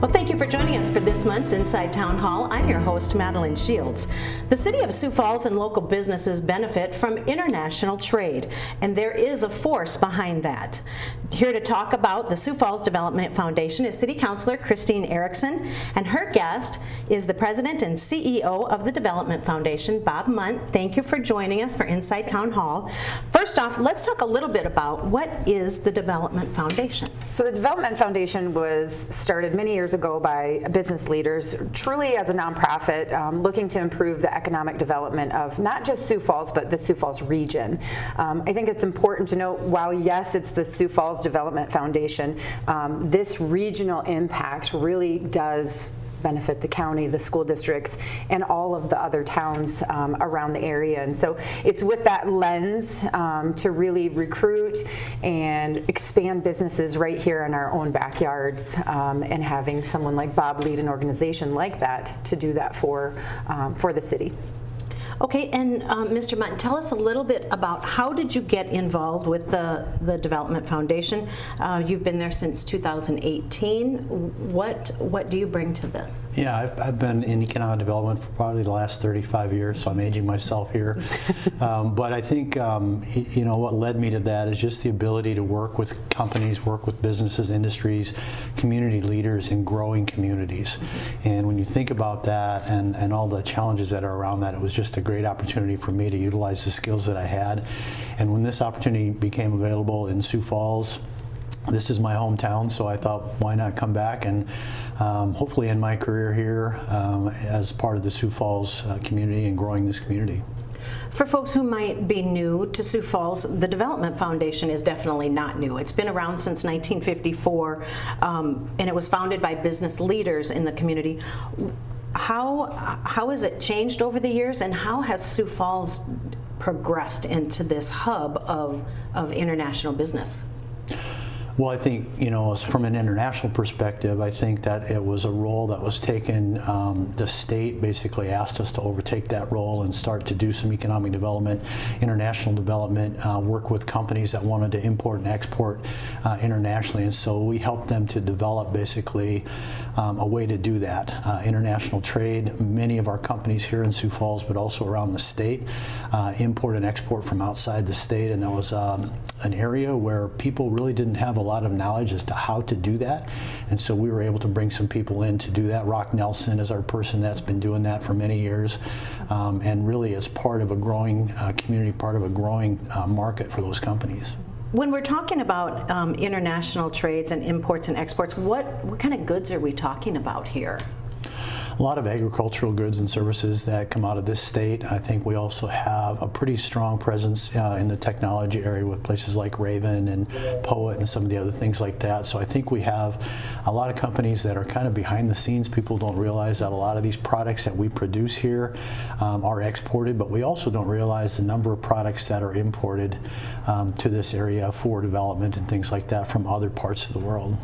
Well, thank you for joining us for this month's Inside Town Hall. I'm your host, Madeline Shields. The city of Sioux Falls and local businesses benefit from international trade, and there is a force behind that. Here to talk about the Sioux Falls Development Foundation is City Councilor Christine Erickson, and her guest is the President and CEO of the Development Foundation, Bob Munt. Thank you for joining us for Inside Town Hall. First off, let's talk a little bit about what is the Development Foundation. So the Development Foundation was started many years ago by business leaders, truly as a nonprofit, looking to improve the economic development of not just Sioux Falls, but the Sioux Falls region. I think it's important to note, while yes, it's the Sioux Falls Development Foundation, this regional impact really does benefit the county, the school districts, and all of the other towns around the area. And so it's with that lens to really recruit and expand businesses right here in our own backyards, and having someone like Bob lead an organization like that to do that for the city. Okay, and Mr. Mutton, tell us a little bit about how did you get involved with the Development Foundation? You've been there since 2018. What do you bring to this? Yeah, I've been in economic development for probably the last 35 years, so I'm aging myself here. But I think you know, what led me to that is just the ability to work with companies, work with businesses, industries, community leaders in growing communities. And when you think about that and all the challenges that are around that, it was just a great opportunity for me to utilize the skills that I had. And when this opportunity became available in Sioux Falls, this is my hometown, so I thought, why not come back and hopefully end my career here as part of the Sioux Falls community and growing this community. For folks who might be new to Sioux Falls, the Development Foundation is definitely not new. It's been around since 1954, and it was founded by business leaders in the community. How has it changed over the years, and how has Sioux Falls progressed into this hub of international business? Well, I think, you know, from an international perspective, I think that it was a role that was taken. The state basically asked us to overtake that role and start to do some economic development, international development, work with companies that wanted to import and export internationally. And so we helped them to develop basically a way to do that. International trade, many of our companies here in Sioux Falls, but also around the state, import and export from outside the state. And that was an area where people really didn't have a lot of knowledge as to how to do that, and so we were able to bring some people in to do that. Rock Nelson is our person that's been doing that for many years, and really is part of a growing community, part of a growing market for those companies. When we're talking about international trades and imports and exports, what kind of goods are we talking about here? A lot of agricultural goods and services that come out of this state. I think we also have a pretty strong presence in the technology area with places like Raven and Poet and some of the other things like that. So I think we have a lot of companies that are kind of behind the scenes. People don't realize that a lot of these products that we produce here are exported, but we also don't realize the number of products that are imported to this area for development and things like that from other parts of the world.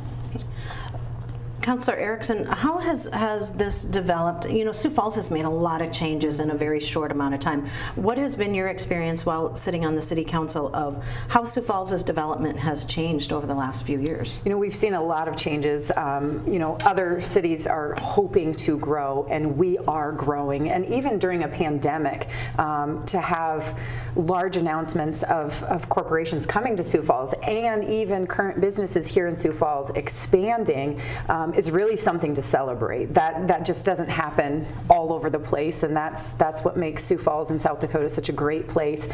Councilor Erickson, how has this developed? You know, Sioux Falls has made a lot of changes in a very short amount of time. What has been your experience while sitting on the City Council of how Sioux Falls' development has changed over the last few years? You know, we've seen a lot of changes. You know, other cities are hoping to grow, and we are growing. And even during a pandemic, to have large announcements of corporations coming to Sioux Falls and even current businesses here in Sioux Falls expanding is really something to celebrate. That just doesn't happen all over the place, and that's what makes Sioux Falls and South Dakota such a great place.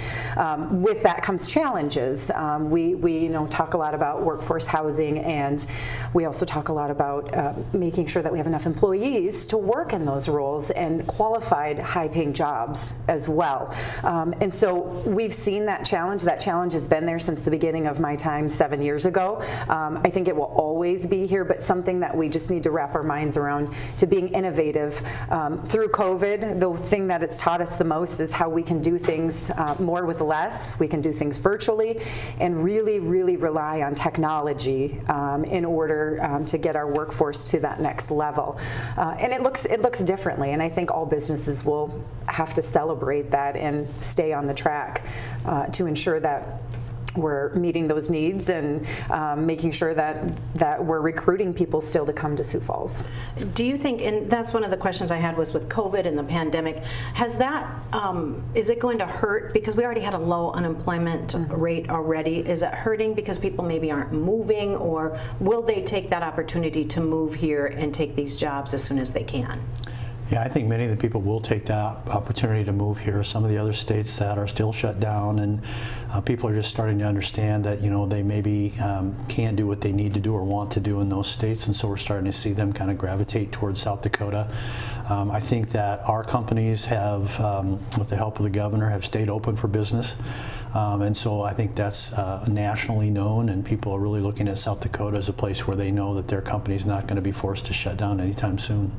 With that comes challenges. We you know, talk a lot about workforce housing, and we also talk a lot about making sure that we have enough employees to work in those roles and qualified high-paying jobs as well. And so we've seen that challenge. That challenge has been there since the beginning of my time 7 years ago. I think it will always be here, but something that we just need to wrap our minds around to being innovative. Through COVID, the thing that it's taught us the most is how we can do things more with less. We can do things virtually and really, really rely on technology in order to get our workforce to that next level. And it looks differently, and I think all businesses will have to celebrate that and stay on the track to ensure that we're meeting those needs and making sure that we're recruiting people still to come to Sioux Falls. Do you think, and that's one of the questions I had was with COVID and the pandemic, has that, is it going to hurt, because we already had a low unemployment rate already, is it hurting because people maybe aren't moving, or will they take that opportunity to move here and take these jobs as soon as they can? Yeah, I think many of the people will take that opportunity to move here. Some of the other states that are still shut down, and people are just starting to understand that, you know, they maybe can't do what they need to do or want to do in those states, and so we're starting to see them kind of gravitate towards South Dakota. I think that our companies have, with the help of the governor, have stayed open for business. And so I think that's nationally known, and people are really looking at South Dakota as a place where they know that their company is not going to be forced to shut down anytime soon.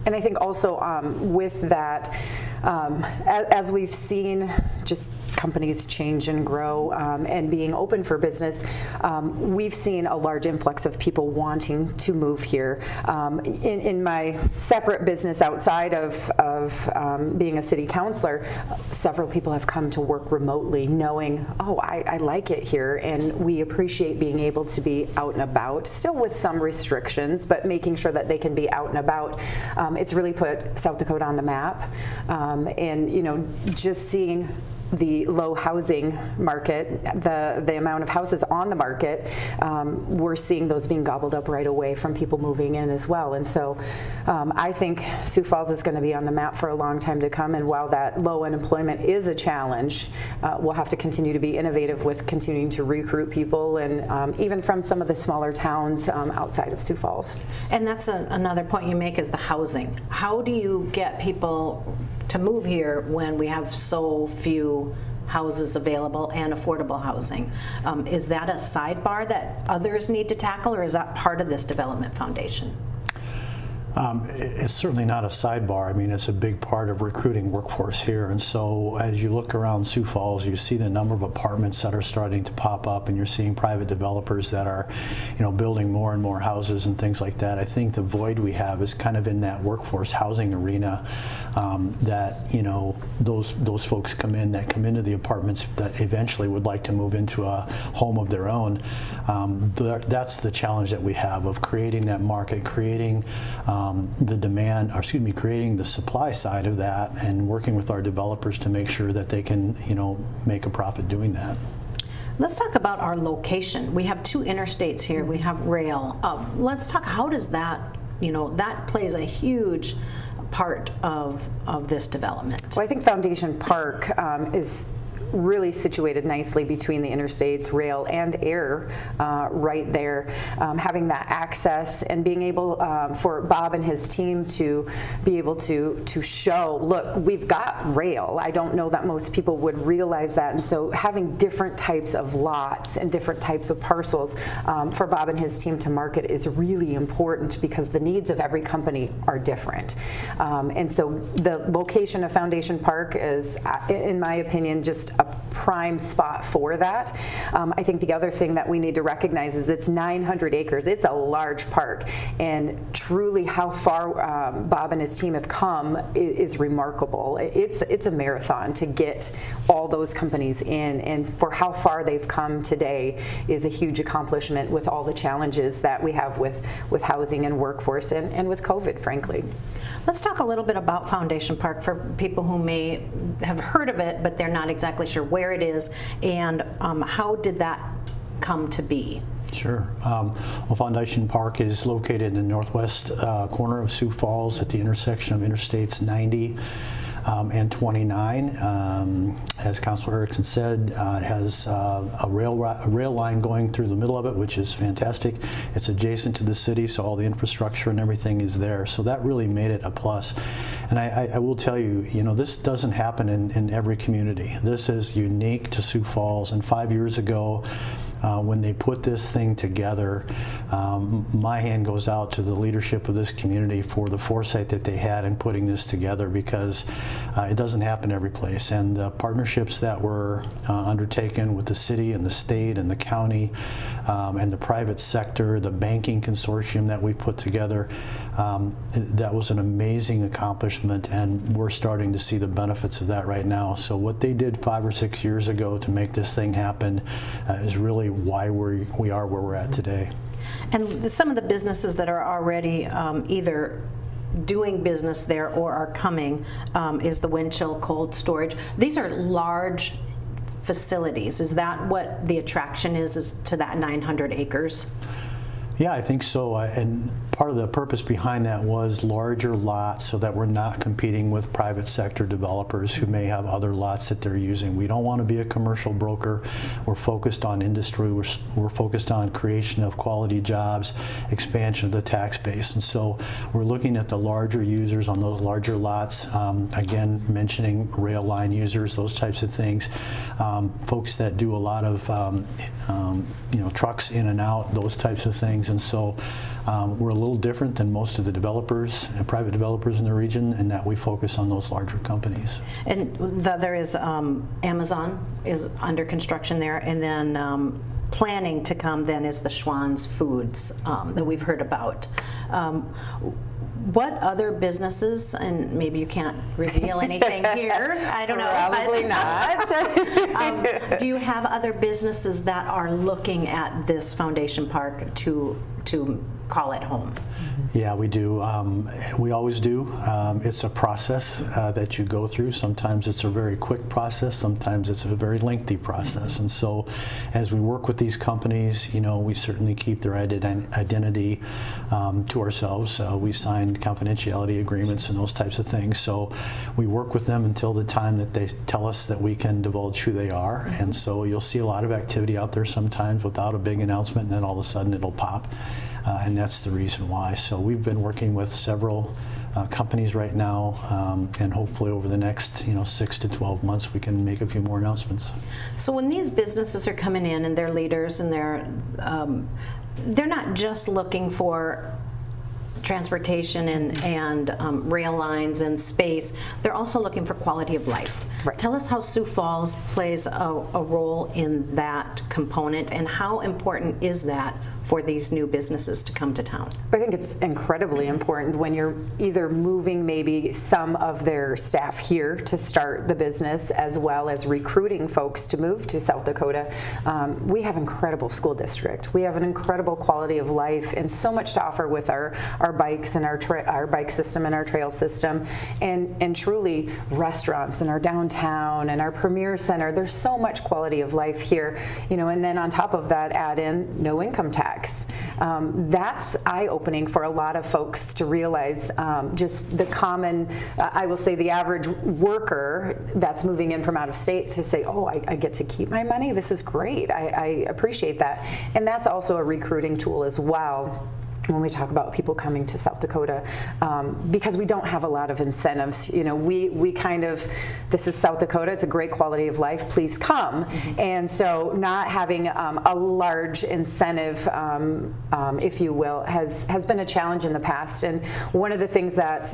And I think also with that, as we've seen just companies change and grow and being open for business, we've seen a large influx of people wanting to move here. In my separate business outside of being a city councilor, several people have come to work remotely knowing, oh, I like it here, and we appreciate being able to be out and about, still with some restrictions, but making sure that they can be out and about. It's really put South Dakota on the map, and you know, just seeing the low housing market, the amount of houses on the market, we're seeing those being gobbled up right away from people moving in as well. And so I think Sioux Falls is going to be on the map for a long time to come, and while that low unemployment is a challenge, we'll have to continue to be innovative with continuing to recruit people, and even from some of the smaller towns outside of Sioux Falls. And that's another point you make, is the housing. How do you get people to move here when we have so few houses available and affordable housing? Is that a sidebar that others need to tackle, or is that part of this development foundation? It's certainly not a sidebar. I mean, it's a big part of recruiting workforce here. And so as you look around Sioux Falls, you see the number of apartments that are starting to pop up, and you're seeing private developers that are, you know, building more and more houses and things like that. I think the void we have is kind of in that workforce housing arena, that, you know, those folks come into the apartments that eventually would like to move into a home of their own. That's the challenge that we have, of creating that market, creating the demand, or excuse me, creating the supply side of that, and working with our developers to make sure that they can, you know, make a profit doing that. Let's talk about our location. We have two interstates here. We have rail. Let's talk, how does that, you know, that plays a huge part of this development. Well, I think Foundation Park is really situated nicely between the interstates, rail and air, right there. Having that access and being able for Bob and his team to be able to show, look, we've got rail. I don't know that most people would realize that, and so having different types of lots and different types of parcels for Bob and his team to market is really important, because the needs of every company are different. And so the location of Foundation Park is, in my opinion, just a prime spot for that. I think the other thing that we need to recognize is it's 900 acres. It's a large park, and truly how far Bob and his team have come is remarkable. It's a marathon to get all those companies in, and for how far they've come today is a huge accomplishment with all the challenges that we have with housing and workforce and with COVID, frankly. Let's talk a little bit about Foundation Park for people who may have heard of it, but they're not exactly sure where it is, and how did that come to be? Sure. Well, Foundation Park is located in the northwest corner of Sioux Falls at the intersection of Interstates 90 and 29. As Councilor Erickson said, it has a rail line going through the middle of it, which is fantastic. It's adjacent to the city, so all the infrastructure and everything is there. So that really made it a plus. And I will tell you, you know, this doesn't happen in every community. This is unique to Sioux Falls. And 5 years ago, when they put this thing together, my hand goes out to the leadership of this community for the foresight that they had in putting this together, because it doesn't happen every place. And the partnerships that were undertaken with the city and the state and the county and the private sector, the banking consortium that we put together, that was an amazing accomplishment, and we're starting to see the benefits of that right now. So what they did 5 or 6 years ago to make this thing happen is really why we are where we're at today. And some of the businesses that are already either doing business there or are coming is the Windchill cold storage. These are large facilities. Is that what the attraction is to that 900 acres? Yeah, I think so. And part of the purpose behind that was larger lots so that we're not competing with private sector developers who may have other lots that they're using. We don't want to be a commercial broker. We're focused on industry. We're focused on creation of quality jobs, expansion of the tax base. And so we're looking at the larger users on those larger lots. Again, mentioning rail line users, those types of things. Folks that do a lot of trucks in and out, those types of things. And so we're a little different than most of the developers, private developers in the region, in that we focus on those larger companies. And there is Amazon is under construction there, and then planning to come then is the Schwann's Foods that we've heard about. What other businesses, and maybe you can't reveal anything here, I don't know. Probably not. Do you have other businesses that are looking at this foundation park to call it home? Yeah, we do. We always do. It's a process that you go through. Sometimes it's a very quick process. Sometimes it's a very lengthy process. And so as we work with these companies, we certainly keep their identity to ourselves. We sign confidentiality agreements and those types of things. So we work with them until the time that they tell us that we can divulge who they are. And so you'll see a lot of activity out there sometimes without a big announcement, and then all of a sudden it'll pop. And that's the reason why. So we've been working with several companies right now, and hopefully over the next 6 to 12 months we can make a few more announcements. So when these businesses are coming in and they're leaders and they're not just looking for transportation and rail lines and space, they're also looking for quality of life. Right. Tell us how Sioux Falls plays a role in that component, and how important is that for these new businesses to come to town? I think it's incredibly important when you're either moving maybe some of their staff here to start the business, as well as recruiting folks to move to South Dakota. We have an incredible school district. We have an incredible quality of life and so much to offer with our bikes and our bike system and our trail system, and truly restaurants and our downtown and our premier center. There's so much quality of life here, and then on top of that, add in no income tax. That's eye-opening for a lot of folks to realize, just the common, I will say the average worker that's moving in from out of state to say, oh, I get to keep my money, this is great, I appreciate that. And that's also a recruiting tool as well when we talk about people coming to South Dakota, because we don't have a lot of incentives. We kind of, this is South Dakota, it's a great quality of life, please come. Mm-hmm. And so not having a large incentive, if you will, has been a challenge in the past. And one of the things that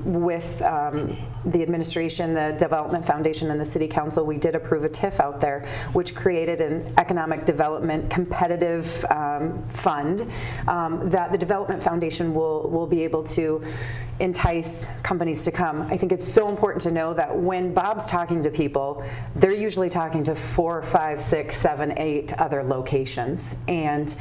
with the administration, the Development Foundation, and the City Council, we did approve a TIF out there, which created an economic development competitive fund that the Development Foundation will be able to entice companies to come. I think it's so important to know that when Bob's talking to people, they're usually talking to 4, 5, 6, 7, 8 other locations, and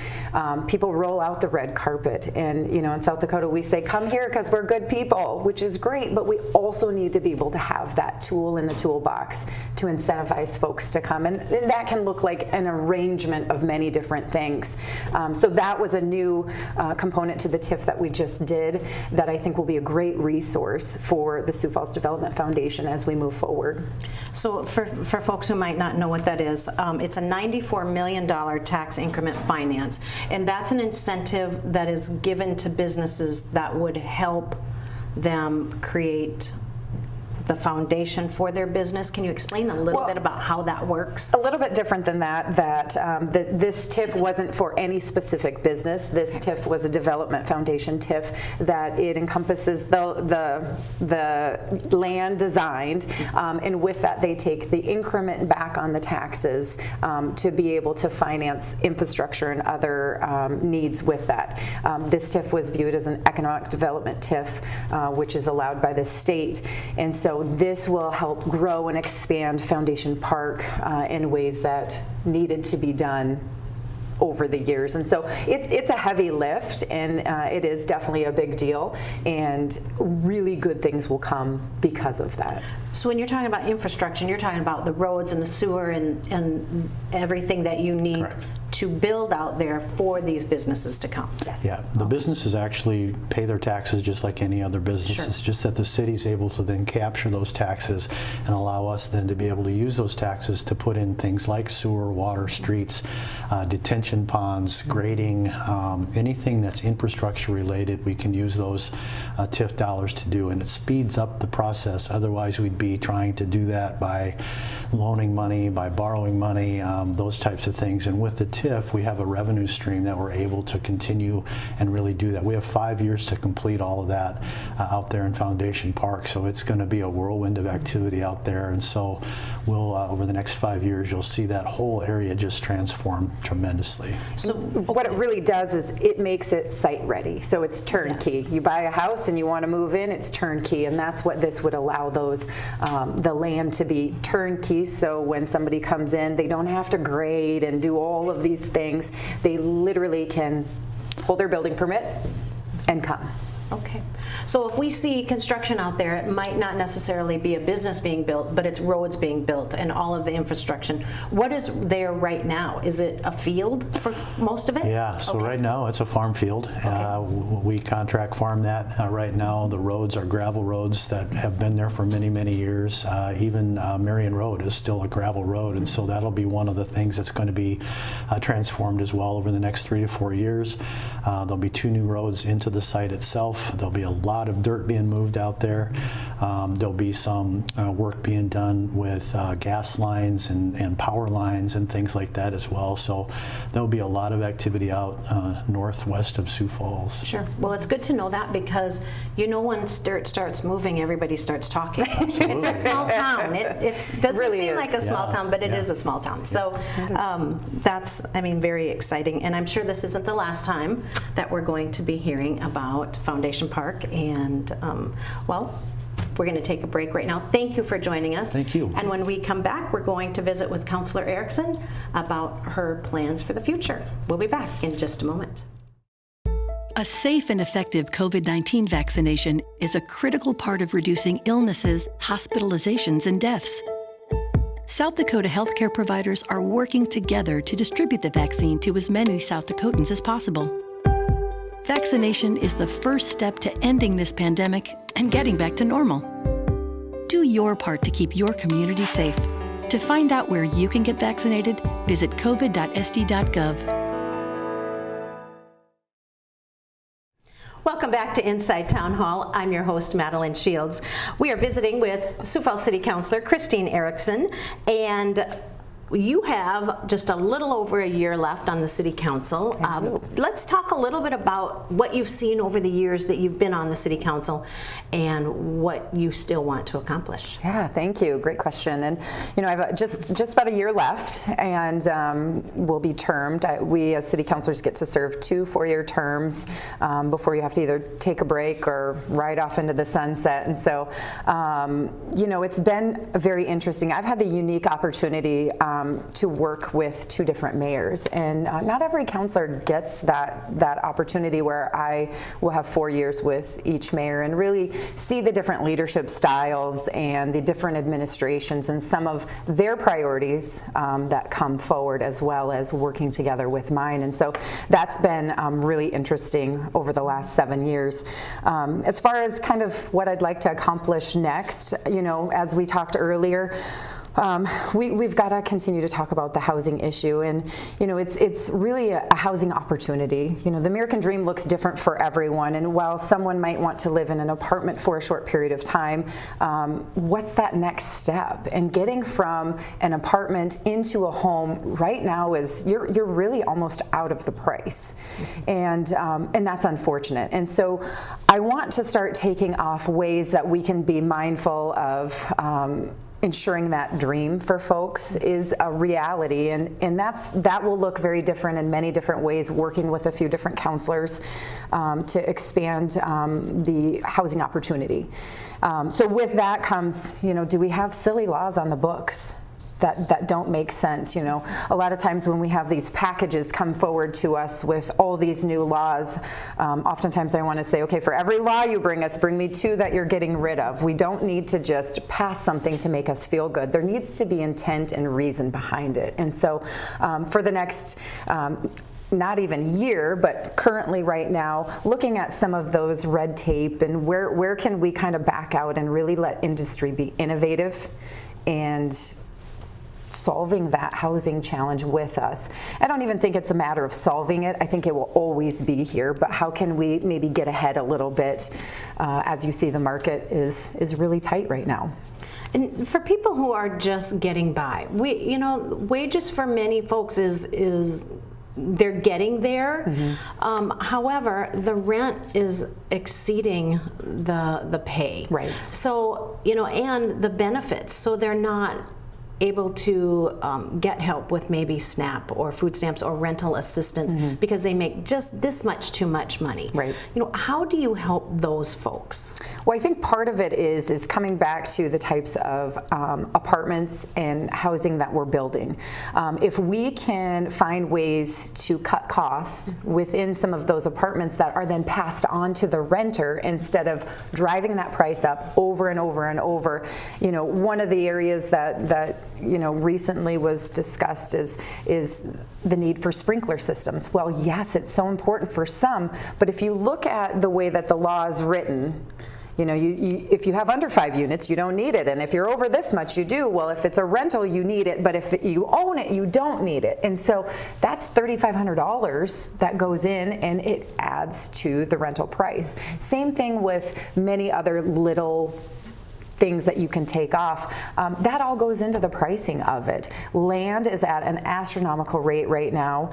people roll out the red carpet. And in South Dakota we say, come here because we're good people, which is great, but we also need to be able to have that tool in the toolbox to incentivize folks to come, and that can look like an arrangement of many different things. So that was a new component to the TIF that we just did that I think will be a great resource for the Sioux Falls Development Foundation as we move forward. So for folks who might not know what that is, it's a $94 million tax increment finance, and that's an incentive that is given to businesses that would help them create the foundation for their business. Can you explain a little bit about how that works? A little bit different than that, this TIF wasn't for any specific business. This TIF was a development foundation TIF that it encompasses the land designed, and with that they take the increment back on the taxes to be able to finance infrastructure and other needs with that. This TIF was viewed as an economic development TIF, which is allowed by the state, and so this will help grow and expand Foundation Park in ways that needed to be done over the years. And so it's a heavy lift, and it is definitely a big deal, and really good things will come because of that. So when you're talking about infrastructure, you're talking about the roads and the sewer and everything that you need Correct. to build out there for these businesses to come. Yes. Yeah, the businesses actually pay their taxes just like any other business. Sure. It's just that the city's able to then capture those taxes and allow us then to be able to use those taxes to put in things like sewer, water, streets, detention ponds, grading, anything that's infrastructure related, we can use those TIF dollars to do, and it speeds up the process. Otherwise we'd be trying to do that by loaning money, by borrowing money, those types of things. And with the TIF, we have a revenue stream that we're able to continue and really do that. We have 5 years to complete all of that out there in Foundation Park, so it's going to be a whirlwind of activity out there. And so we'll, over the next 5 years, you'll see that whole area just transform tremendously. So what it really does is it makes it site ready. So it's turnkey. Yes. You buy a house and you want to move in, it's turnkey, and that's what this would allow those, the land to be turnkey. So when somebody comes in, they don't have to grade and do all of these things. They literally can pull their building permit and come. Okay. So if we see construction out there, it might not necessarily be a business being built, but it's roads being built and all of the infrastructure. What is there right now? Is it a field for most of it? Yeah, so right now it's a farm field. We contract farm that right now. The roads are gravel roads that have been there for many, many years. Even Marion Road is still a gravel road, and so that'll be one of the things that's going to be transformed as well over the next 3 to 4 years. There'll be 2 new roads into the site itself. There'll be a lot of dirt being moved out there. There'll be some work being done with gas lines and power lines and things like that as well. So there'll be a lot of activity out northwest of Sioux Falls. Sure. Well, it's good to know that, because when dirt starts moving, everybody starts talking. It's a small town. It doesn't really seem is. like a small town, but it is a small town. So that's, very exciting. And I'm sure this isn't the last time that we're going to be hearing about Foundation Park. And, we're going to take a break right now. Thank you for joining us. Thank you. And when we come back, we're going to visit with Councilor Erickson about her plans for the future. We'll be back in just a moment. A safe and effective COVID-19 vaccination is a critical part of reducing illnesses, hospitalizations, and deaths. South Dakota healthcare providers are working together to distribute the vaccine to as many South Dakotans as possible. Vaccination is the first step to ending this pandemic and getting back to normal. Do your part to keep your community safe. To find out where you can get vaccinated, visit covid.sd.gov. Welcome back to Inside Town Hall. I'm your host, Madeline Shields. We are visiting with Sioux Falls City Councilor Christine Erickson, and you have just a little over a year left on the City Council. Let's talk a little bit about what you've seen over the years that you've been on the City Council and what you still want to accomplish. Yeah, thank you. Great question. And I've just about a year left, and we'll be termed. We as City Councilors get to serve 2 4-year terms before you have to either take a break or ride off into the sunset. And so, it's been very interesting. I've had the unique opportunity to work with 2 different mayors, and not every councilor gets that opportunity where I will have 4 years with each mayor and really see the different leadership styles and the different administrations and some of their priorities that come forward, as well as working together with mine. And so that's been really interesting over the last 7 years. As far as kind of what I'd like to accomplish next, as we talked earlier, We've got to continue to talk about the housing issue, and it's really a housing opportunity. The American dream looks different for everyone, and while someone might want to live in an apartment for a short period of time, what's that next step? And getting from an apartment into a home right now is you're really almost out of the price, and that's unfortunate. And so I want to start taking off ways that we can be mindful of ensuring that dream for folks is a reality, and that will look very different in many different ways, working with a few different counselors to expand the housing opportunity. So with that comes, do we have silly laws on the books that don't make sense? A lot of times when we have these packages come forward to us with all these new laws, oftentimes I want to say, okay, for every law you bring us, bring me 2 that you're getting rid of. We don't need to just pass something to make us feel good. There needs to be intent and reason behind it. And so for the next not even year, but currently right now, looking at some of those red tape and where can we kind of back out and really let industry be innovative and solving that housing challenge with us. I don't even think it's a matter of solving it. I think it will always be here, but how can we maybe get ahead a little bit as you see the market is really tight right now. And for people who are just getting by, wages for many folks is they're getting there. Mm-hmm. However, the rent is exceeding the pay. Right. So, and the benefits. So they're not able to get help with maybe SNAP or food stamps or rental assistance because they make just this much too much money. Right. How do you help those folks? Well, I think part of it is coming back to the types of apartments and housing that we're building. If we can find ways to cut costs within some of those apartments that are then passed on to the renter instead of driving that price up over and over and over. One of the areas that recently was discussed is the need for sprinkler systems. Well, yes, it's so important for some, but if you look at the way that the law is written, if you have under 5 units, you don't need it, and if you're over this much, you do. Well, if it's a rental, you need it, but if you own it, you don't need it. And so that's $3,500 that goes in, and it adds to the rental price. Same thing with many other little things that you can take off. That all goes into the pricing of it. Land is at an astronomical rate right now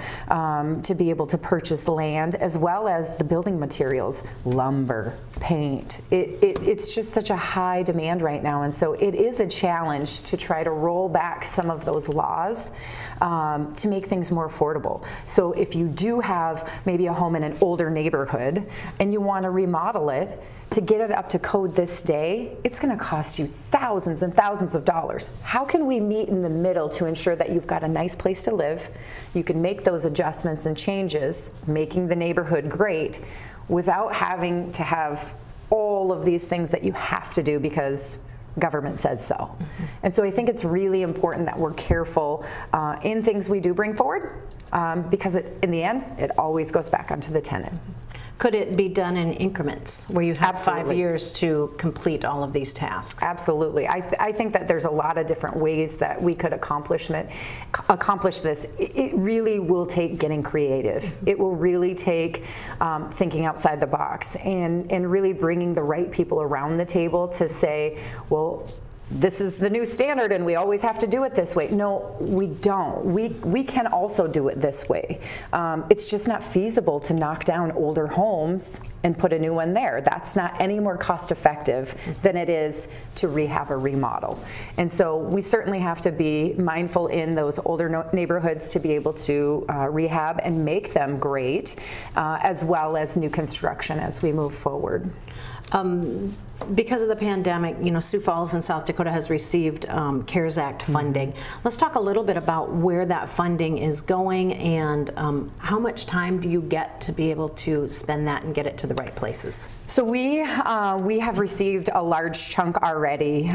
to be able to purchase land, as well as the building materials, lumber, paint. It's just such a high demand right now, and so it is a challenge to try to roll back some of those laws to make things more affordable. So if you do have maybe a home in an older neighborhood and you want to remodel it, to get it up to code this day, it's going to cost you thousands and thousands of dollars. How can we meet in the middle to ensure that you've got a nice place to live, you can make those adjustments and changes, making the neighborhood great, without having to have all of these things that you have to do because government says so. Mm-hmm. And so I think it's really important that we're careful in things we do bring forward because in the end, it always goes back onto the tenant. Could it be done in increments where you have Absolutely. 5 years to complete all of these tasks? Absolutely. I think that there's a lot of different ways that we could accomplish this. It really will take getting creative. It will really take thinking outside the box and really bringing the right people around the table to say, well, this is the new standard and we always have to do it this way. No, we don't. We can also do it this way. It's just not feasible to knock down older homes and put a new one there. That's not any more cost effective than it is to rehab or remodel. And so we certainly have to be mindful in those older neighborhoods to be able to rehab and make them great, as well as new construction as we move forward. Because of the pandemic, Sioux Falls in South Dakota has received CARES Act funding. Let's talk a little bit about where that funding is going and how much time do you get to be able to spend that and get it to the right places? So we have received a large chunk already.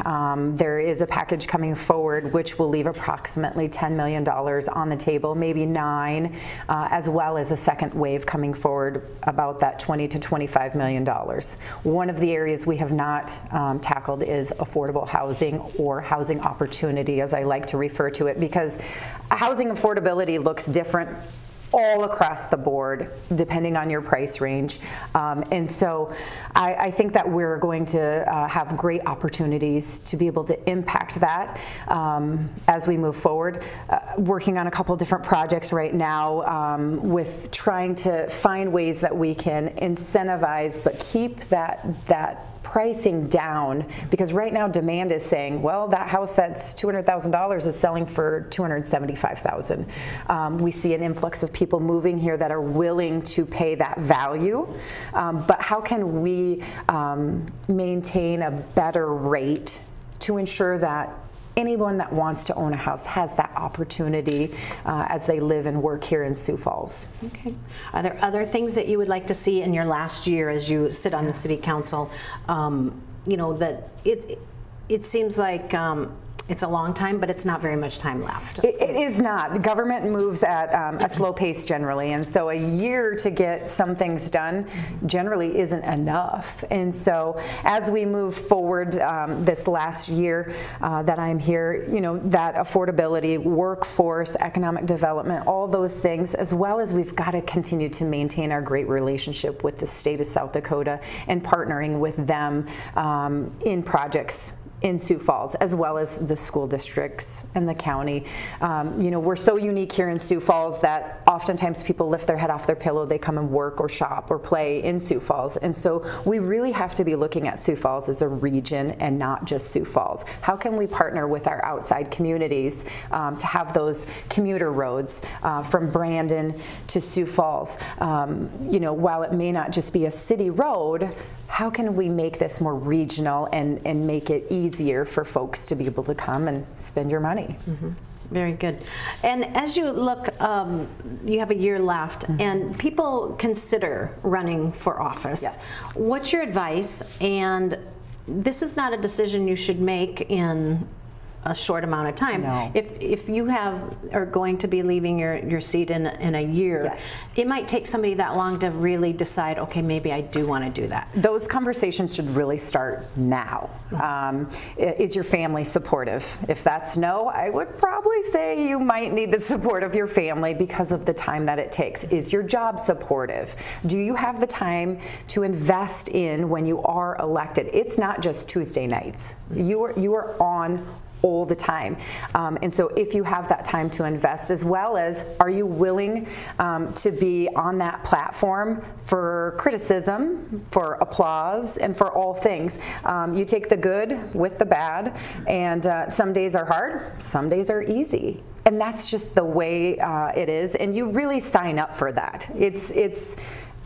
There is a package coming forward which will leave approximately $10 million on the table, maybe $9 million, as well as a second wave coming forward about that $20 to $25 million. One of the areas we have not tackled is affordable housing, or housing opportunity, as I like to refer to it, because housing affordability looks different all across the board, depending on your price range. And so I think that we're going to have great opportunities to be able to impact that as we move forward. Working on a couple different projects right now with trying to find ways that we can incentivize but keep that pricing down, because right now demand is saying, well, that house that's $200,000 is selling for $275,000. We see an influx of people moving here that are willing to pay that value, but how can we maintain a better rate to ensure that anyone that wants to own a house has that opportunity as they live and work here in Sioux Falls. Okay. Are there other things that you would like to see in your last year as you sit on the City Council? You know, that it seems like it's a long time, but it's not very much time left. It is not. The government moves at a slow pace generally, and so a year to get some things done generally isn't enough. And so as we move forward this last year that I'm here, you know, that affordability, workforce, economic development, all those things, as well as we've got to continue to maintain our great relationship with the state of South Dakota and partnering with them in projects in Sioux Falls, as well as the school districts and the county. You know, we're so unique here in Sioux Falls that oftentimes people lift their head off their pillow, they come and work or shop or play in Sioux Falls. And so we really have to be looking at Sioux Falls as a region and not just Sioux Falls. How can we partner with our outside communities to have those commuter roads from Brandon to Sioux Falls? You know, while it may not just be a city road, how can we make this more regional and make it easier for folks to be able to come and spend your money? Mm-hmm. Very good. And as you look, you have a year left, and people consider running for office. Yes. What's your advice? And this is not a decision you should make in a short amount of time. No. If you are going to be leaving your seat in a year, yes, it might take somebody that long to really decide, okay, maybe I do want to do that. Those conversations should really start now. Is your family supportive? If that's no, I would probably say you might need the support of your family because of the time that it takes. Is your job supportive? Do you have the time to invest in when you are elected? It's not just Tuesday nights. You are on all the time. And so if you have that time to invest, as well as are you willing to be on that platform for criticism, for applause, and for all things. You take the good with the bad, and some days are hard, some days are easy. And that's just the way it is, and you really sign up for that.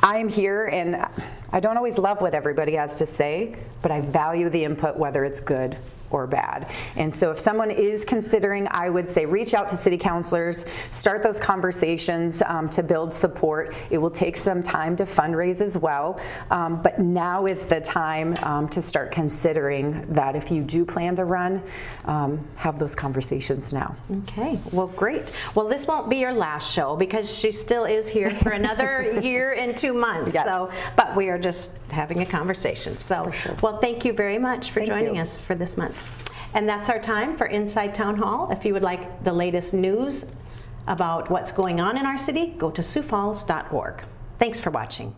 I'm here, and I don't always love what everybody has to say, but I value the input, whether it's good or bad. And so if someone is considering, I would say reach out to city councilors, start those conversations to build support. It will take some time to fundraise as well, but now is the time to start considering that if you do plan to run, have those conversations now. Okay, well, great. Well, this won't be your last show because she still is here for another year and 2 months. Yes. So, but we are just having a conversation. So, For sure. Well, thank you very much for Thank joining you. us for this month. And that's our time for Inside Town Hall. If you would like the latest news about what's going on in our city, go to siouxfalls.org. Thanks for watching.